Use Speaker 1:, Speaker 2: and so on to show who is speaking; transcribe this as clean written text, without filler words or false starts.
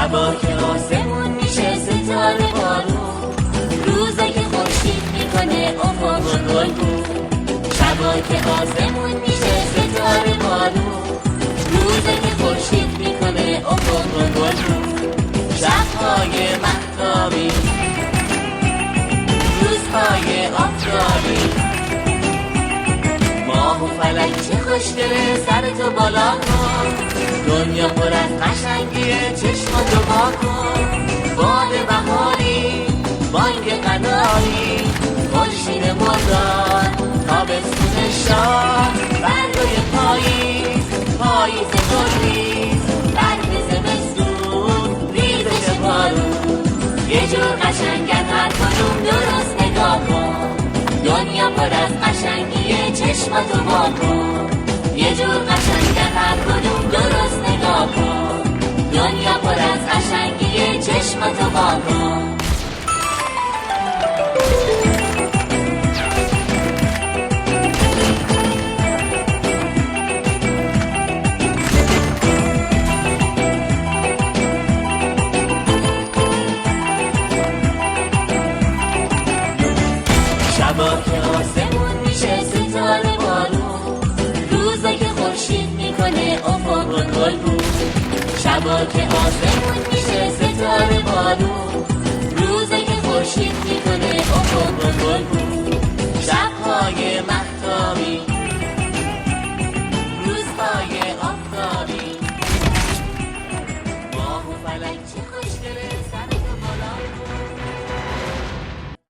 Speaker 1: شبا که آسمون میشه ستاره بارون، روزا که خورشید میکنه افق گلگون. شبا که آسمون میشه ستاره بارون، روزا که خورشید میکنه افق گلگون. شبهای مهتابی، روزهای آفتابی، ماه و فلک چه خوشگله سرتو بالا کن، دنیا پر از قشنگیه چشماتو وا کن. باد بهاری، بانگ قناری، خورشید مرداد، تابستون شاه، برگای پاییز، پاییز گلریز، برف زمستون، ریزش بارون. یه جور قشنگن هر کدوم درست نگاه کن، دنیا پر از قشنگیه چشماتو وا کن. یه جور قشنگن هر کدوم درست نگاه کن، دنیا پر از قشنگیه چشماتو وا کن. شبا که آسمون میشه ستاره بارون، روزا که خورشید میکنه افق گلگون. شبا که آسمون میشه ستاره بارون، روزا که خورشید میکنه افق گلگون. شبهای